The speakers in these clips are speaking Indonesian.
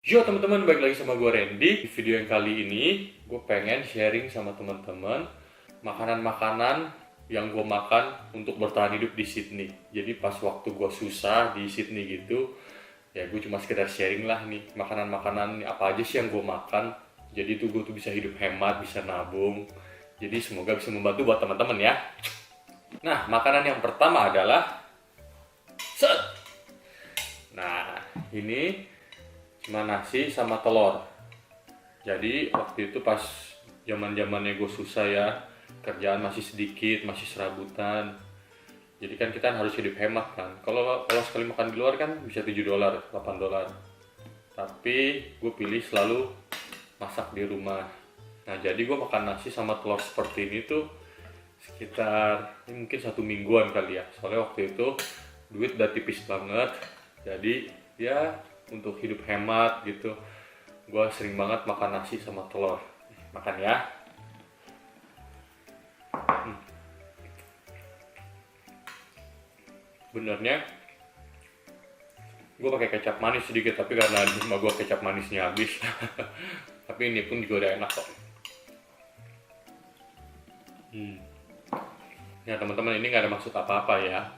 Yo teman-teman, balik lagi sama gue Randy. Di video yang kali ini, gue pengen sharing sama teman-teman makanan-makanan yang gue makan untuk bertahan hidup di Sydney. Jadi pas waktu gue susah di Sydney gitu, ya gue cuma sekedar sharing lah nih makanan-makanan apa aja sih yang gue makan. Jadi tuh gue tuh bisa hidup hemat, bisa nabung. Jadi semoga bisa membantu buat teman-teman ya. Nah, makanan yang pertama adalah set. Nah, ini cuma nasi sama telur. Jadi waktu itu pas zaman-zamannya gue susah ya, kerjaan masih sedikit, masih serabutan. Jadi kan kita harus hidup hemat kan. Kalau sekali makan di luar kan bisa 7 dolar, 8 dolar. Tapi gue pilih selalu masak di rumah. Nah jadi gue makan nasi sama telur seperti ini tuh sekitar mungkin 1 mingguan kali ya. Soalnya waktu itu duit udah tipis banget. Jadi ya untuk hidup hemat gitu, gue sering banget makan nasi sama telur. Makan ya. Benernya gue pakai kecap manis sedikit, tapi karena di rumah gue kecap manisnya habis. Tapi ini pun juga udah enak kok. Ya teman-teman, ini nggak ada maksud apa-apa ya.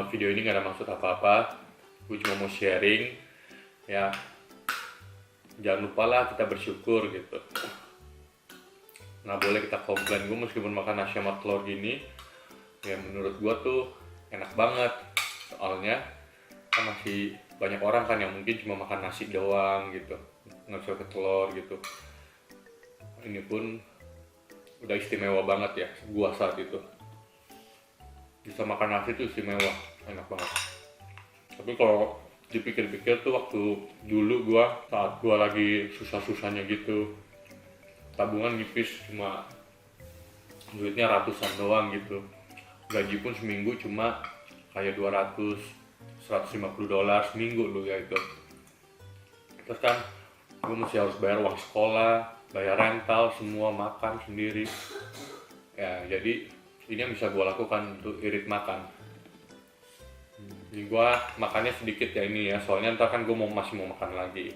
Video ini nggak ada maksud apa-apa. Gue cuma mau sharing ya. Jangan lupa lah kita bersyukur gitu. Nggak boleh kita komplain. Gue meskipun makan nasi sama telur gini, ya menurut gue tuh enak banget. Soalnya kan masih banyak orang kan yang mungkin cuma makan nasi doang gitu, nggak bisa ke telur gitu. Ini pun udah istimewa banget ya, gua saat itu bisa makan nasi tuh istimewa, enak banget. Tapi kalau dipikir-pikir tuh waktu dulu gua saat gua lagi susah-susahnya gitu, tabungan nipis, cuma duitnya ratusan doang gitu, gaji pun seminggu cuma kayak 150 dolar seminggu lu ya itu. Terus kan gue mesti harus bayar uang sekolah, bayar rental, semua makan sendiri. Ya jadi ini yang bisa gue lakukan untuk irit makan. Ini gue makannya sedikit ya ini ya, soalnya ntar kan gue masih mau makan lagi.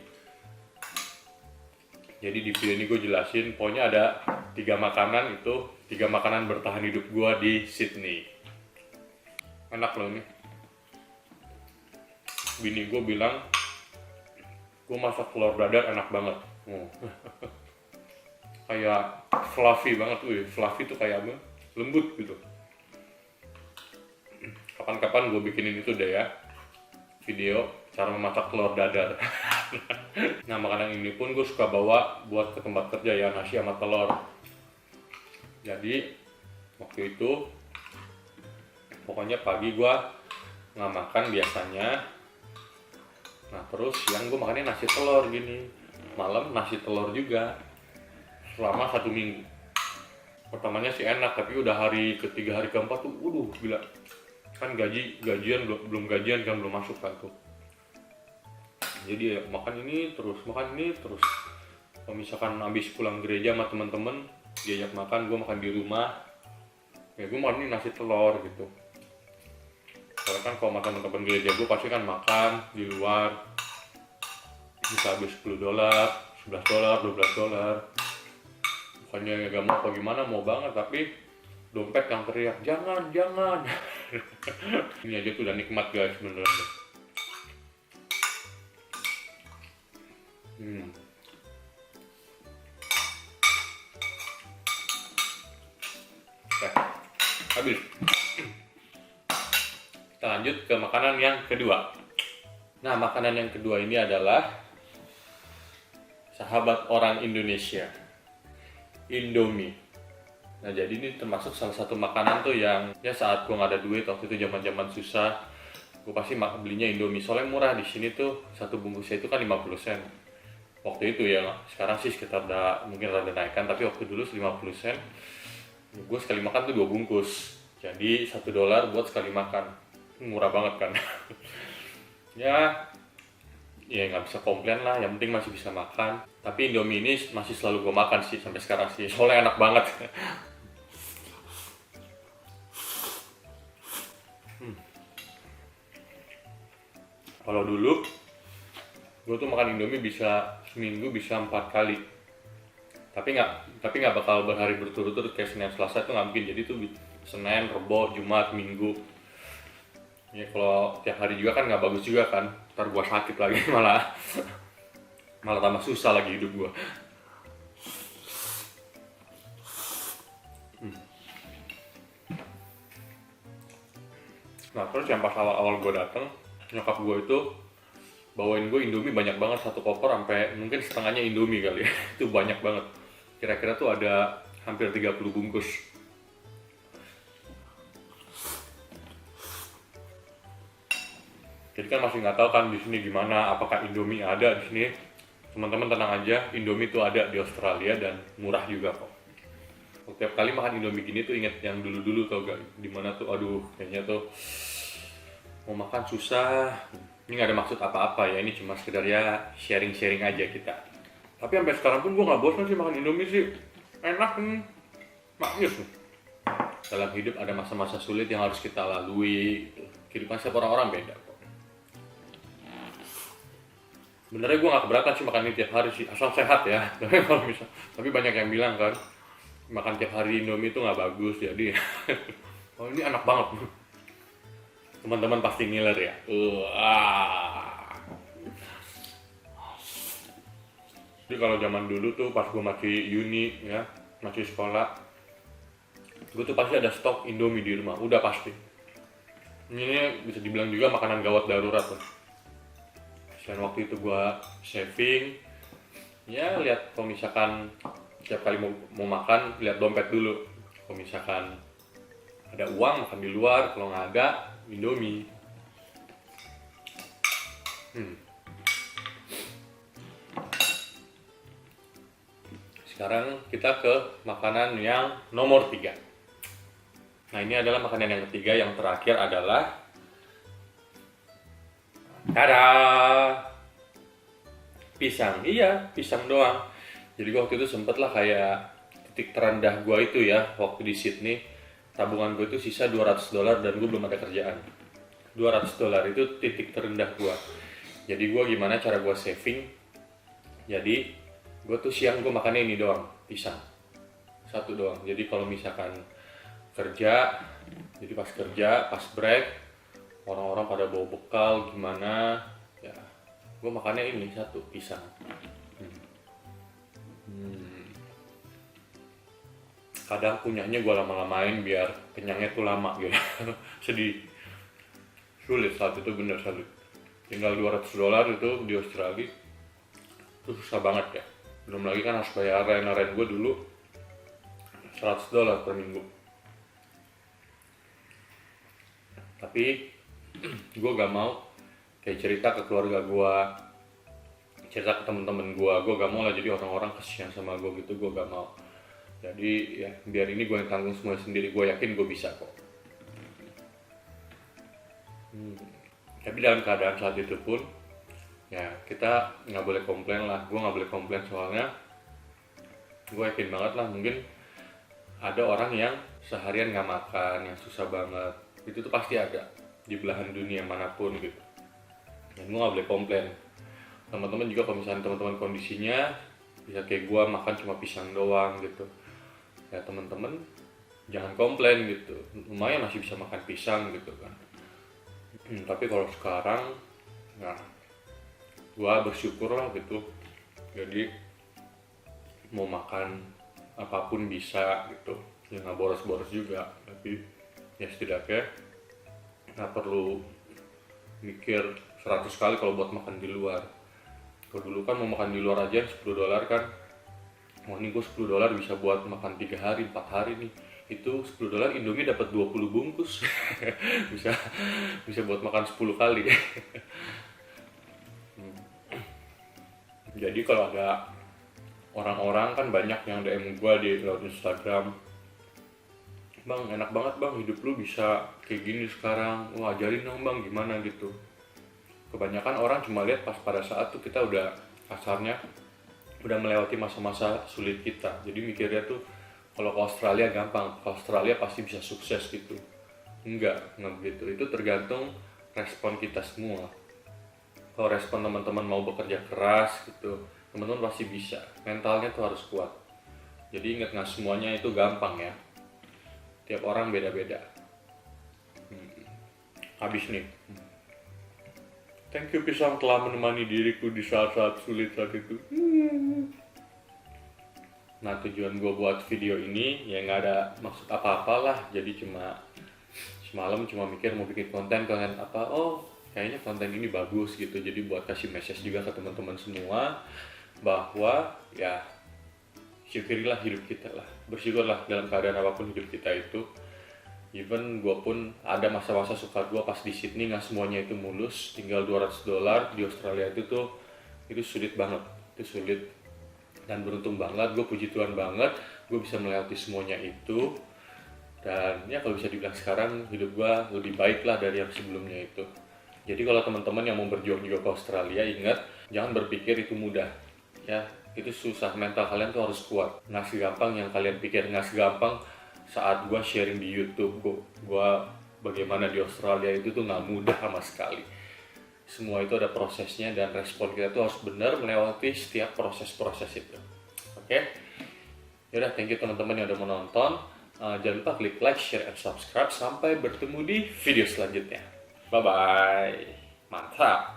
Jadi di video ini gue jelasin, pokoknya ada 3 makanan itu, 3 makanan bertahan hidup gue di Sydney. Enak loh ini. Bini gue bilang gue masak telur dadar enak banget. Kayak fluffy banget, fluffy tuh kayak apa? Lembut gitu. Kapan-kapan gue bikinin itu deh ya, video cara memasak telur dadar. Nah makanan ini pun gue suka bawa buat ke tempat kerja ya, nasi sama telur. Jadi waktu itu pokoknya pagi gue nggak makan biasanya. Nah terus siang gue makannya nasi telur gini, malam nasi telur juga selama 1 minggu. Pertamanya sih enak, tapi udah hari ketiga, hari keempat tuh gila. Kan gajian belum gajian kan, belum masuk kan tuh. Jadi ya makan ini terus. Kalau misalkan habis pulang gereja sama teman-teman diajak makan, gue makan di rumah. Ya gue makan ini nasi telur gitu. Soalnya kan kalau makan teman-teman gereja gue pasti kan makan di luar, bisa habis 10 dolar, 11 dolar, 12 dolar. Bukannya gak mau apa gimana, mau banget, tapi dompet yang teriak jangan. Ini aja tuh udah nikmat guys beneran. Oke, habis. Kita lanjut ke makanan yang kedua. Nah makanan yang kedua ini adalah sahabat orang Indonesia, Indomie. Nah jadi ini termasuk salah satu makanan tuh yang ya saat gue nggak ada duit waktu itu, zaman susah, gue pasti belinya Indomie. Soalnya murah di sini tuh, satu bungkusnya itu kan 50 sen. Waktu itu ya, sekarang sih sekitar mungkin rada naikkan, tapi waktu dulu 50 sen. Gue sekali makan tuh 2 bungkus. Jadi 1 dolar buat sekali makan. Murah banget kan. Ya nggak bisa komplain lah, yang penting masih bisa makan. Tapi Indomie ini masih selalu gue makan sih sampai sekarang sih, soalnya enak banget. Kalau dulu Gue tuh makan Indomie bisa seminggu bisa 4 kali. Tapi nggak bakal berhari berturut-turut kayak Senin Selasa itu nggak mungkin. Jadi tuh Senin, Rebo, Jumat, Minggu. Ya kalau tiap hari juga kan nggak bagus juga kan. Ntar gue sakit lagi malah tambah susah lagi hidup gue. Nah terus yang pas awal-awal gue dateng, nyokap gue itu bawain gue Indomie banyak banget, satu koper sampai mungkin setengahnya Indomie kali ya. Itu banyak banget. Kira-kira tuh ada hampir 30 bungkus. Jadi kan masih nggak tahu kan di sini gimana, apakah Indomie ada di sini. Teman-teman tenang aja, Indomie tuh ada di Australia dan murah juga kok. Setiap kali makan Indomie gini tuh inget yang dulu-dulu tau gak, dimana tuh aduh kayaknya tuh mau makan susah. Ini gak ada maksud apa-apa ya, ini cuma sekedar ya sharing-sharing aja kita. Tapi sampai sekarang pun gue gak bosan sih makan Indomie sih, enak nih, maknyus nih. Dalam hidup ada masa-masa sulit yang harus kita lalui gitu. Kehidupan setiap orang-orang beda kok. Sebenarnya gue gak keberatan sih makan ini tiap hari sih, asal sehat ya. Tapi banyak yang bilang kan makan tiap hari Indomie itu nggak bagus, jadi oh ini enak banget. Teman-teman pasti ngiler ya. Jadi kalau zaman dulu tuh pas gue masih uni ya, masih sekolah, gue tuh pasti ada stok Indomie di rumah, udah pasti. Ini bisa dibilang juga makanan gawat darurat tuh. Selain waktu itu gue saving, ya lihat kalau misalkan setiap kali mau makan, lihat dompet dulu. Kalau misalkan ada uang, makan di luar. Kalau nggak ada, Indomie. Sekarang kita ke makanan yang nomor 3. Nah ini adalah makanan yang ketiga, yang terakhir adalah tada! Pisang. Iya, pisang doang. Jadi waktu itu sempet lah kayak titik terendah gue itu ya, waktu di Sydney. Tabungan gue itu sisa $200 dan gue belum ada kerjaan. $200 itu titik terendah gue. Jadi gue gimana cara gue saving. Jadi gue tuh siang gue makannya ini doang, pisang. Satu doang. Jadi kalau misalkan kerja, jadi pas kerja, pas break, orang-orang pada bawa bekal gimana, ya gue makannya ini satu, pisang. Kadang punyanya gue lama-lamain biar kenyangnya tuh lama gitu. Sedih. Sulit saat itu, bener sulit. Tinggal $200 itu di Australia itu susah banget ya. Belum lagi kan harus bayar rent gue dulu $100 per minggu. Tapi gue gak mau kayak cerita ke keluarga gue, cerita ke temen-temen gue gak mau lah jadi orang-orang kasihan sama gue gitu, gue gak mau. Jadi ya biar ini gue yang tanggung semua sendiri, gue yakin gue bisa kok. Tapi dalam keadaan saat itu pun ya kita nggak boleh komplain lah, gue nggak boleh komplain soalnya gue yakin banget lah mungkin ada orang yang seharian nggak makan, yang susah banget, itu tuh pasti ada di belahan dunia manapun gitu. Dan gue nggak boleh komplain. Teman-teman juga kalau misalnya teman-teman kondisinya bisa kayak gue makan cuma pisang doang gitu, ya teman-teman jangan komplain gitu, lumayan masih bisa makan pisang gitu kan. Tapi kalau sekarang nah gue bersyukur lah gitu, jadi mau makan apapun bisa gitu, ya nggak boros-boros juga, tapi ya setidaknya nggak perlu mikir 100 kali kalau buat makan di luar. Kalau dulu kan mau makan di luar aja $10 kan, wah ini gue $10 bisa buat makan 3 hari, 4 hari nih. Itu $10 Indomie dapat 20 bungkus. bisa buat makan 10 kali. Jadi kalau ada orang-orang kan banyak yang DM gue di lewat Instagram, bang enak banget bang hidup lu bisa kayak gini sekarang, wah ajarin dong bang gimana gitu. Kebanyakan orang cuma lihat pas pada saat tuh kita udah kasarnya udah melewati masa-masa sulit kita, jadi mikirnya tuh kalau ke Australia gampang, ke Australia pasti bisa sukses gitu. Enggak begitu, itu tergantung respon kita semua. kalau respon teman-teman mau bekerja keras gitu, teman-teman pasti bisa. Mentalnya tuh harus kuat. Jadi ingat, nggak semuanya itu gampang ya. Tiap orang beda-beda. Habis nih. Thank you pisang telah menemani diriku di saat-saat sulit saat itu. Nah, tujuan gue buat video ini ya nggak ada maksud apa-apa lah. Jadi semalam cuma mikir mau bikin konten apa. Oh, kayaknya konten ini bagus gitu. Jadi buat kasih message juga ke teman-teman semua bahwa ya syukurilah hidup kita lah. Bersyukurlah dalam keadaan apapun hidup kita itu. Even gue pun ada masa-masa suka gue pas di Sydney, nggak semuanya itu mulus. Tinggal $200 di Australia itu sulit banget, itu sulit. Dan beruntung banget, gue puji Tuhan banget, gue bisa melewati semuanya itu. Dan ya kalau bisa dibilang sekarang hidup gue lebih baik lah dari yang sebelumnya itu. Jadi kalau teman-teman yang mau berjuang juga ke Australia, ingat jangan berpikir itu mudah. Ya itu susah, mental kalian tuh harus kuat. Nggak segampang yang kalian pikir, nggak segampang saat gue sharing di YouTube gue bagaimana di Australia itu tuh nggak mudah sama sekali. Semua itu ada prosesnya dan respon kita tuh harus benar melewati setiap proses-proses itu. Oke? Yaudah, thank you teman-teman yang udah menonton. Jangan lupa klik like, share, and subscribe. Sampai bertemu di video selanjutnya. Bye bye. Mantap.